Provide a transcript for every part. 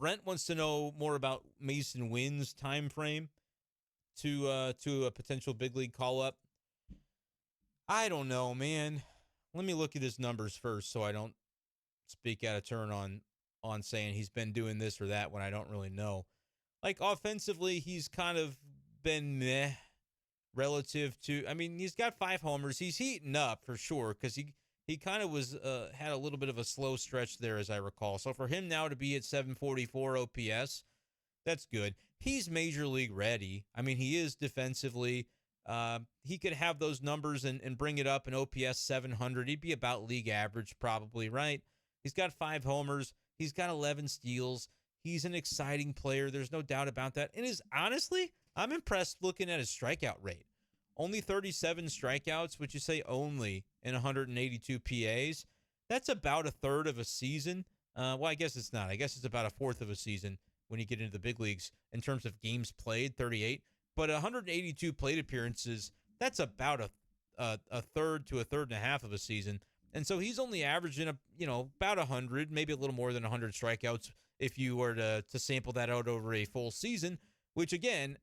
Brent wants to know more about Masyn Winn's time frame to a potential big league call up. I don't know, man. Let me look at his numbers first, so I don't speak out of turn on saying he's been doing this or that when I don't really know. Like offensively, he's kind of been meh relative to. I mean, he's got 5 homers. He's heating up for sure because he kind of was had a little bit of a slow stretch there, as I recall. So for him now to be at 744 OPS, that's good. He's major league ready. I mean, he is defensively. He could have those numbers and bring it up in OPS 700. He'd be about league average probably, right? He's got 5 homers. He's got 11 steals. He's an exciting player. There's no doubt about that. And honestly, I'm impressed looking at his strikeout rate. Only 37 strikeouts, which you say only in 182 PAs. That's about a third of a season. Well, I guess it's not. I guess it's about a fourth of a season when you get into the big leagues in terms of games played, 38. But 182 plate appearances, that's about a third to a third and a half of a season. And so he's only averaging about 100, maybe a little more than 100 strikeouts if you were to sample that out over a full season, which again,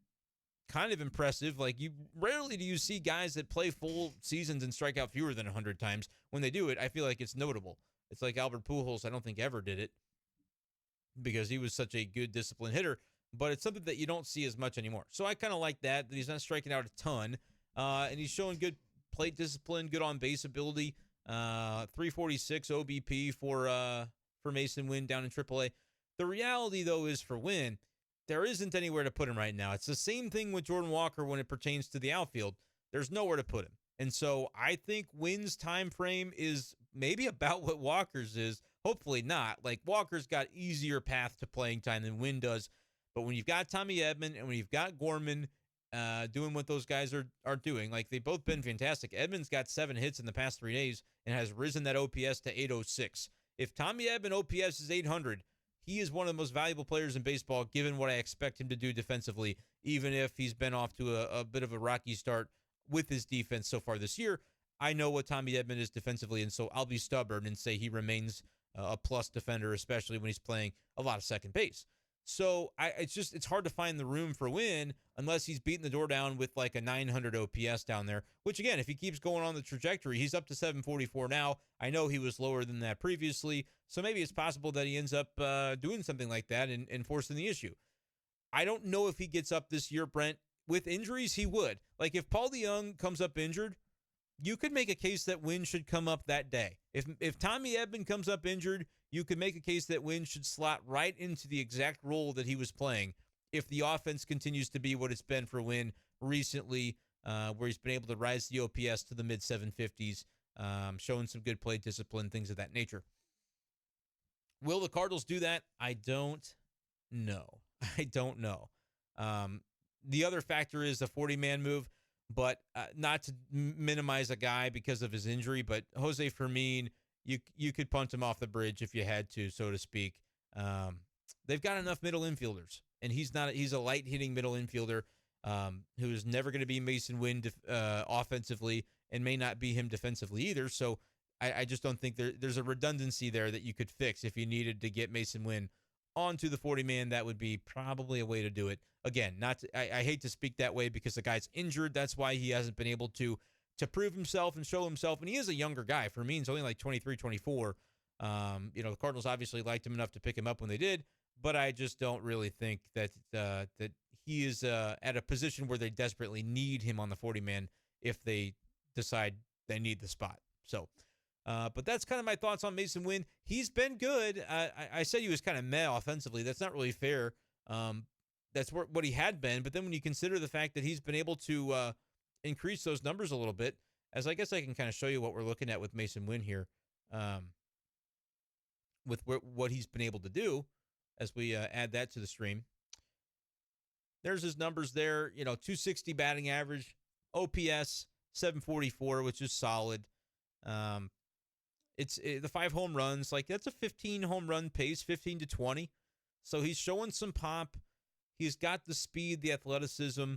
kind of impressive. Like rarely do you see guys that play full seasons and strike out fewer than 100 times. When they do it, I feel like it's notable. It's like Albert Pujols, I don't think ever did it because he was such a good disciplined hitter, but it's something that you don't see as much anymore. So I kind of like that he's not striking out a ton, and he's showing good plate discipline, good on base ability. 346 OBP for Masyn Winn down in AAA. The reality, though, is for Winn, there isn't anywhere to put him right now. It's the same thing with Jordan Walker when it pertains to the outfield. There's nowhere to put him. And so I think Winn's time frame is maybe about what Walker's is. Hopefully not. Like Walker's got easier path to playing time than Winn does. But when you've got Tommy Edman and when you've got Gorman doing what those guys are doing, like they've both been fantastic. Edman's got 7 hits in the past 3 days and has risen that OPS to 806. If Tommy Edman OPS is 800, he is one of the most valuable players in baseball, given what I expect him to do defensively, even if he's been off to a bit of a rocky start with his defense so far this year. I know what Tommy Edman is defensively, and so I'll be stubborn and say he remains a plus defender, especially when he's playing a lot of second base. So it's hard to find the room for Winn unless he's beating the door down with like a 900 OPS down there, which again, if he keeps going on the trajectory, he's up to 744 now. I know he was lower than that previously, so maybe it's possible that he ends up doing something like that and forcing the issue. I don't know if he gets up this year, Brent. With injuries, he would. Like if Paul DeJong comes up injured, you could make a case that Winn should come up that day. If Tommy Edman comes up injured, you could make a case that Winn should slot right into the exact role that he was playing if the offense continues to be what it's been for Winn recently, where he's been able to rise the OPS to the mid-750s, showing some good play discipline, things of that nature. Will the Cardinals do that? I don't know. The other factor is the 40-man move, but not to minimize a guy because of his injury, but Jose Fermin, you could punt him off the bridge if you had to, so to speak. They've got enough middle infielders, and he's a light-hitting middle infielder who is never going to be Masyn Winn offensively and may not be him defensively either, so I just don't think there's a redundancy there that you could fix if you needed to get Masyn Winn onto the 40-man. That would be probably a way to do it. Again, I hate to speak that way because the guy's injured. That's why he hasn't been able to prove himself and show himself. And he is a younger guy. For me, he's only like 23, 24. The Cardinals obviously liked him enough to pick him up when they did, but I just don't really think that he is at a position where they desperately need him on the 40-man if they decide they need the spot. So, but that's kind of my thoughts on Masyn Winn. He's been good. I said he was kind of meh offensively. That's not really fair. That's what he had been. But then when you consider the fact that he's been able to increase those numbers a little bit, as I guess I can kind of show you what we're looking at with Masyn Winn here, with what he's been able to do as we add that to the stream. There's his numbers there, 260 batting average, OPS 744, which is solid. It's the 5 home runs, like that's a 15 home run pace, 15 to 20. So he's showing some pop. He's got the speed, the athleticism.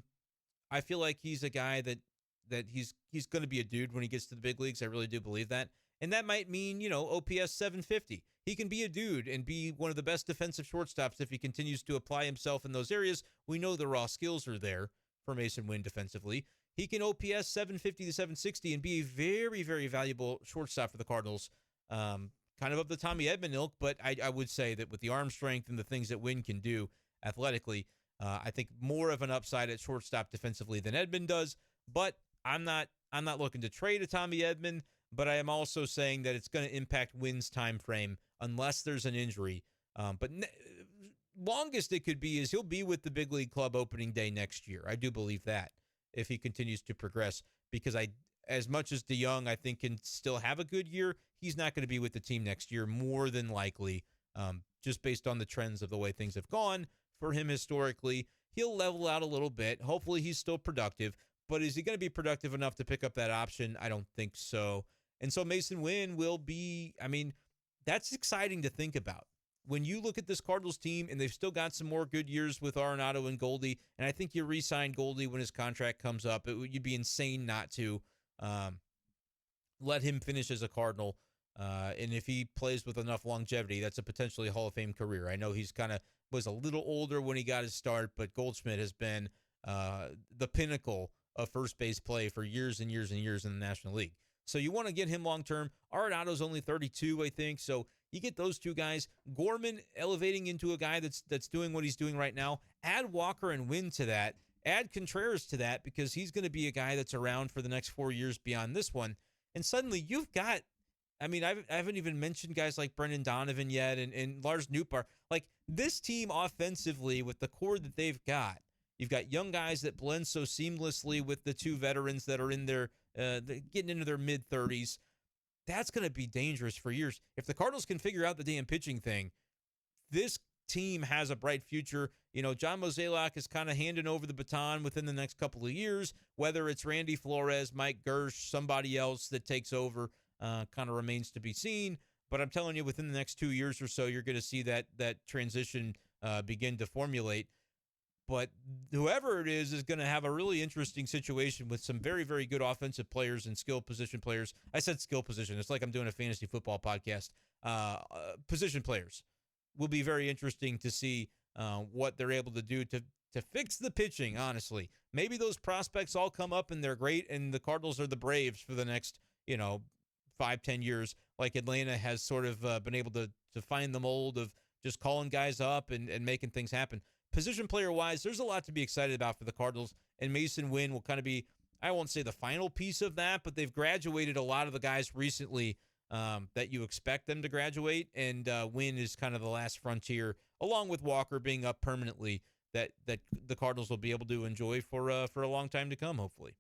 I feel like he's a guy that he's going to be a dude when he gets to the big leagues. I really do believe that. And that might mean, OPS 750. He can be a dude and be one of the best defensive shortstops if he continues to apply himself in those areas. We know the raw skills are there for Masyn Winn defensively. He can OPS 750 to 760 and be a very, very valuable shortstop for the Cardinals. Kind of the Tommy Edman ilk, but I would say that with the arm strength and the things that Winn can do athletically, I think more of an upside at shortstop defensively than Edman does. But I'm not looking to trade a Tommy Edman, but I am also saying that it's going to impact Winn's time frame unless there's an injury. But longest it could be is he'll be with the big league club opening day next year. I do believe that if he continues to progress, because as much as DeYoung I think can still have a good year, he's not going to be with the team next year more than likely, just based on the trends of the way things have gone for him historically. He'll level out a little bit. Hopefully he's still productive, but is he going to be productive enough to pick up that option? I don't think so. And so Masyn Winn will be, that's exciting to think about. When you look at this Cardinals team, and they've still got some more good years with Arenado and Goldie, and I think you re-sign Goldie when his contract comes up. You'd be insane not to let him finish as a Cardinal. And if he plays with enough longevity, that's a potentially Hall of Fame career. I know he's was a little older when he got his start, but Goldschmidt has been the pinnacle of first base play for years and years and years in the National League. So you want to get him long-term. Arenado's only 32, I think. So you get those two guys. Gorman elevating into a guy that's doing what he's doing right now. Add Walker and Winn to that. Add Contreras to that, because he's going to be a guy that's around for the next 4 years beyond this one. And suddenly you've got, I haven't even mentioned guys like Brendan Donovan yet and Lars Nootbaar. Like, this team offensively with the core that they've got, you've got young guys that blend so seamlessly with the two veterans that are in their getting into their mid-30s. That's going to be dangerous for years. If the Cardinals can figure out the damn pitching thing, this team has a bright future. John Mozeliak is kind of handing over the baton within the next couple of years. Whether it's Randy Flores, Mike Gersh, somebody else that takes over, kind of remains to be seen. But I'm telling you, within the next 2 years or so, you're going to see that transition begin to formulate. But whoever it is going to have a really interesting situation with some very, very good offensive players and skill position players. I said skill position. It's like I'm doing a fantasy football podcast. Position players will be very interesting to see what they're able to do to fix the pitching, honestly. Maybe those prospects all come up and they're great, and the Cardinals are the Braves for the next, 5-10 years, like Atlanta has sort of been able to find the mold of just calling guys up and making things happen. Position player-wise, there's a lot to be excited about for the Cardinals, and Masyn Winn will kind of be, I won't say the final piece of that, but they've graduated a lot of the guys recently that you expect them to graduate, and Winn is kind of the last frontier, along with Walker being up permanently, that the Cardinals will be able to enjoy for a long time to come, hopefully.